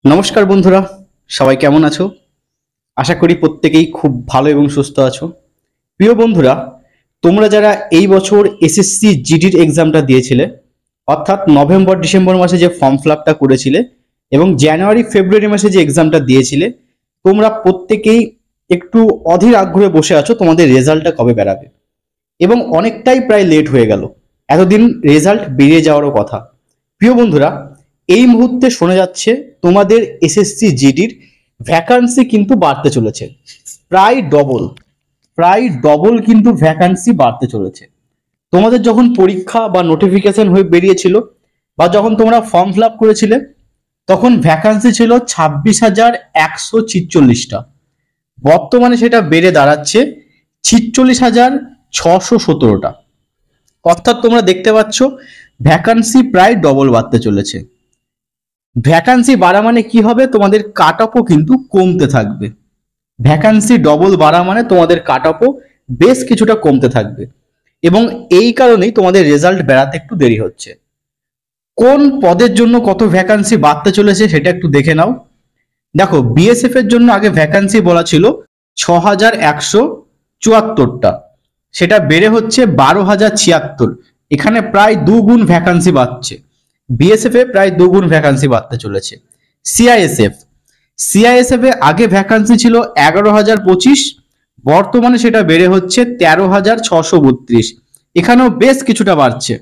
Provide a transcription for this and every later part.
নমস্কার বন্ধুরা, সবাই কেমন আছো? আশা করি প্রত্যেকেই খুব ভালো এবং সুস্থ আছো। প্রিয় বন্ধুরা, তোমরা যারা এই বছর এসএসসি জিডির এক্সামটা দিয়েছিলে, অর্থাৎ নভেম্বর ডিসেম্বর মাসে যে ফর্ম ফিল আপটা করেছিলে এবং জানুয়ারি ফেব্রুয়ারি মাসে যে এক্সামটা দিয়েছিলে, তোমরা প্রত্যেকেই একটু অধীর আগ্রহে বসে আছো তোমাদের রেজাল্টটা কবে বেরাবে। এবং অনেকটাই প্রায় লেট হয়ে গেল, এতদিন রেজাল্ট বেরিয়ে যাওয়ারও কথা। প্রিয় বন্ধুরা, এই মুহূর্তে শোনা যাচ্ছে তোমাদের এসএসসি জিডির ভ্যাকান্সি কিন্তু বাড়তে চলেছে, প্রায় ডবল কিন্তু ভ্যাকান্সি বাড়তে চলেছে। তোমাদের যখন পরীক্ষা বা নোটিফিকেশন হয়ে বেরিয়েছিল বা যখন তোমরা ফর্ম ফিল আপ করেছিলে, তখন ভ্যাকান্সি ছিল 26,146টা। বর্তমানে সেটা বেড়ে দাঁড়াচ্ছে 46,617টা। অর্থাৎ তোমরা দেখতে পাচ্ছ ভ্যাকান্সি প্রায় ডবল বাড়তে চলেছে। ভ্যাকান্সি বাড়া মানে কি হবে? তোমাদের কাট অফও কিন্তু কমতে থাকবে। ভ্যাকান্সি ডবল বাড়া মানে তোমাদের কাট অফও বেশ কিছুটা কমতে থাকবে এবং এই কারণেই তোমাদের রেজাল্ট বেরাতে একটু দেরি হচ্ছে। কোন পদের জন্য কত ভ্যাকান্সি বাড়তে চলেছে সেটা একটু দেখে নাও। দেখো, বিএসএফ এর জন্য আগে ভ্যাকান্সি বলা ছিল 6,174টা, সেটা বেড়ে হচ্ছে 12,076। এখানে প্রায় দুগুণ ভ্যাকান্সি বাড়ছে। বিএসএফ এ প্রায় দুগুণ ভ্যাকান্সি বাড়তে চলেছে। সিআইএসএফ এ আগে ভ্যাকান্সি ছিল 11,025, বর্তমানে সেটা বেড়ে হচ্ছে 13,632। এখানেও বেশ কিছুটা বাড়ছে।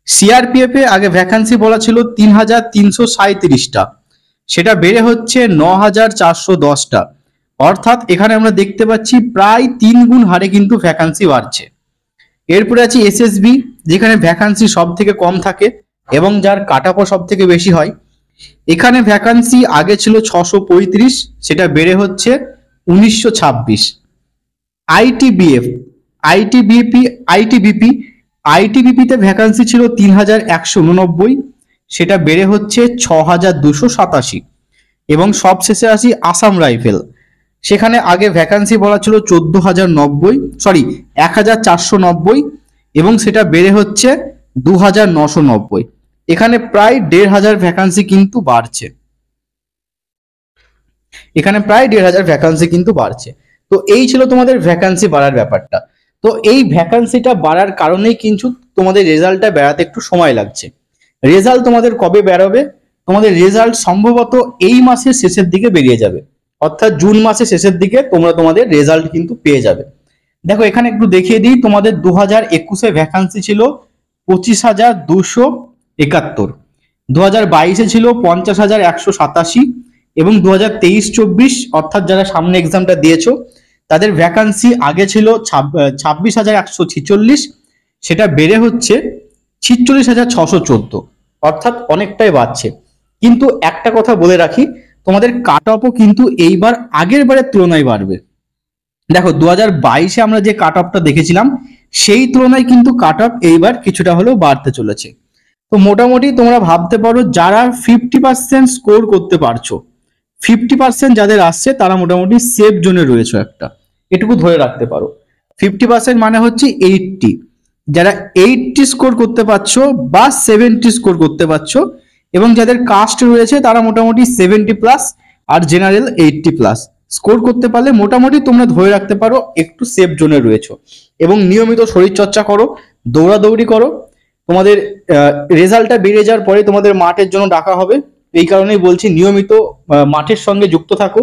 সিআরপিএফ এ আগে ভ্যাকান্সি বলা ছিল 3,337টা, সেটা বেড়ে হচ্ছে 9,410টা। অর্থাৎ এখানে আমরা দেখতে পাচ্ছি প্রায় 3 গুণ হারে কিন্তু ভ্যাকান্সি বাড়ছে। এরপরে আছে এসএসবি, যেখানে ভ্যাকান্সি সব থেকে কম থাকে এবং যার কাট অফও সব থেকে বেশি হয়। এখানে ভ্যাকান্সি আগে ছিল 635, সেটা বেড়ে হচ্ছে 1,926। আইটিবিপি তে ভ্যাকান্সি ছিল 3,189, সেটা বেড়ে হচ্ছে 6,287। এবং সবশেষে আসি আসাম রাইফেল, সেখানে আগে ভ্যাকান্সি বলা ছিল 1,490 এবং সেটা বেড়ে হচ্ছে 2,990। এখানে প্রায় 1,500 ভ্যাকান্সি কিন্তু বাড়ছে। তো এই ছিল তোমাদের ভ্যাকান্সি বাড়ার ব্যাপারটা। তো এই ভ্যাকান্সিটা বাড়ার কারণেই কিন্তু তোমাদের রেজাল্টটা বেরাতে একটু সময় লাগছে। রেজাল্ট তোমাদের কবে বেরোবে? তোমাদের রেজাল্ট সম্ভবত এই মাসের শেষের দিকে বেরিয়ে যাবে, অর্থাৎ জুন মাসের শেষের দিকে তোমরা তোমাদের রেজাল্ট কিন্তু পেয়ে যাবে। দেখো, এখানে একটু দেখিয়ে দিই, তোমাদের 2021-এ ভ্যাকান্সি ছিল 25,271, 2022-এ ছিল 50,187 এবং 2023-24 অর্থাৎ যারা সামনে এক্সামটা দিয়েছো তাদের ভ্যাকান্সি আগে ছিল 26,146, সেটা বেড়ে হচ্ছে 46,614। অর্থাৎ অনেকটাই বাড়ছে। কিন্তু একটা কথা বলে রাখি, তোমাদের কাট অফও কিন্তু এইবার আগের বারের তুলনায় বাড়বে। দেখো, 2022-এ আমরা যে কাট অফটা দেখেছিলাম সেই তুলনায় কিন্তু কাট অফ এইবার কিছুটা হলেও বাড়তে চলেছে। তো মোটামুটি তোমরা ভাবতে পারো যারা 50% স্কোর করতে পারছো, 50% যাদের আসছে তারা মোটামুটি সেফ জোনে রয়েছে। এটুকু ধরে রাখতে পারো। 50% মানে হচ্ছে 80। যারা 80 স্কোর করতে পারছো বা 70 স্কোর করতে পারছো এবং যাদের কাস্ট রয়েছে তারা মোটামুটি 70+ আর জেনারেল 80+ স্কোর করতে পারলে মোটামুটি তোমরা ধরে রাখতে পারো একটু সেফ জোনে রয়েছে। এবং নিয়মিত শরীর চর্চা করো, দৌড়াদৌড়ি করো। তোমাদের রেজাল্টটা বেরিয়ে যাওয়ার পরে তোমাদের মাঠের জন্য ডাকা হবে, এই কারণেই বলছি নিয়মিত মাঠের সঙ্গে যুক্ত থাকো,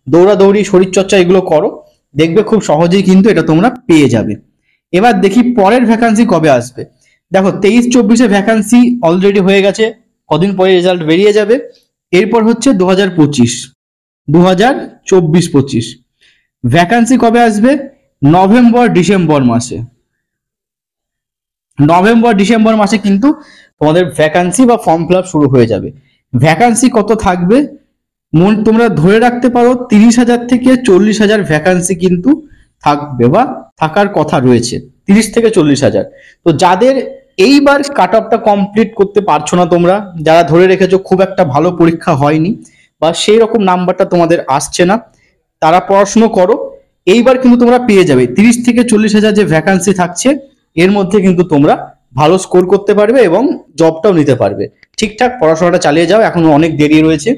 দৌড়াদৌড়ি শরীরচর্চা এগুলো করো, দেখবে খুব সহজেই কিন্তু এটা তোমরা পেয়ে যাবে। এবার দেখি পরের ভ্যাকান্সি কবে আসবে। দেখো, 23-24-এ ভ্যাকান্সি অলরেডি হয়ে গেছে, কদিন পরে রেজাল্ট বেরিয়ে যাবে। এরপর হচ্ছে 2024-25 ভ্যাকান্সি কবে আসবে? নভেম্বর ডিসেম্বর মাসে কিন্তু তোমাদের ভ্যাকান্সি বা ফর্ম ফিল আপ শুরু হয়ে যাবে। ভ্যাকান্সি কত থাকবে? তোমরা ধরে রাখতে পারো 30,000 থেকে 40,000 ভ্যাকান্সি কিন্তু থাকবে বা থাকার কথা রয়েছে, 30 থেকে 40,000। তো যাদের এইবার কাট অফটা কমপ্লিট করতে পারছো না, তোমরা যারা ধরে রেখেছো খুব একটা ভালো পরীক্ষা হয়নি বা সেই রকম নাম্বারটা তোমাদের আসছে না, তারা পড়াশুনো করো। এইবার কিন্তু তোমরা পেয়ে যাবে 30 থেকে 40,000 যে ভ্যাকান্সি থাকছে এর মধ্যে কিন্তু তোমরা ভালো স্কোর করতে পারবে এবং জবটাও নিতে পারবে। ঠিকঠাক পড়াশোনাটা চালিয়ে যাও, এখনো অনেক দেরি রয়েছে।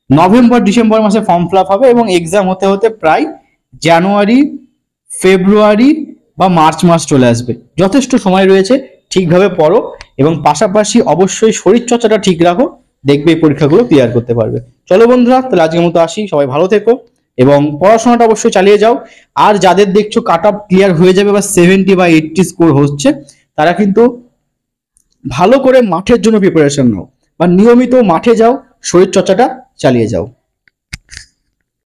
নভেম্বর ডিসেম্বর মাসে ফর্ম ফিল আপ হবে এবং এক্সাম হতে হতে প্রায় জানুয়ারি, ফেব্রুয়ারি বা মার্চ মাস চলে আসবে। যথেষ্ট সময় রয়েছে, ঠিকভাবে পড়ো এবং পাশাপাশি অবশ্যই শরীরচর্চাটা ঠিক রাখো, দেখবে এই পরীক্ষাগুলো ক্লিয়ার করতে পারবে। চলো বন্ধুরা, তাহলে আজকের মতো আসি, সবাই ভালো থেকো এবং পড়াশোনাটা অবশ্যই চালিয়ে যাও। আর যাদের দেখছো কাট অফ ক্লিয়ার হয়ে যাবে বা 70 বা 80 স্কোর হচ্ছে, তারা কিন্তু ভালো করে মাঠের জন্য প্রিপারেশন নাও বা নিয়মিত মাঠে যাও, শরীরচর্চাটা চালিয়ে যাও।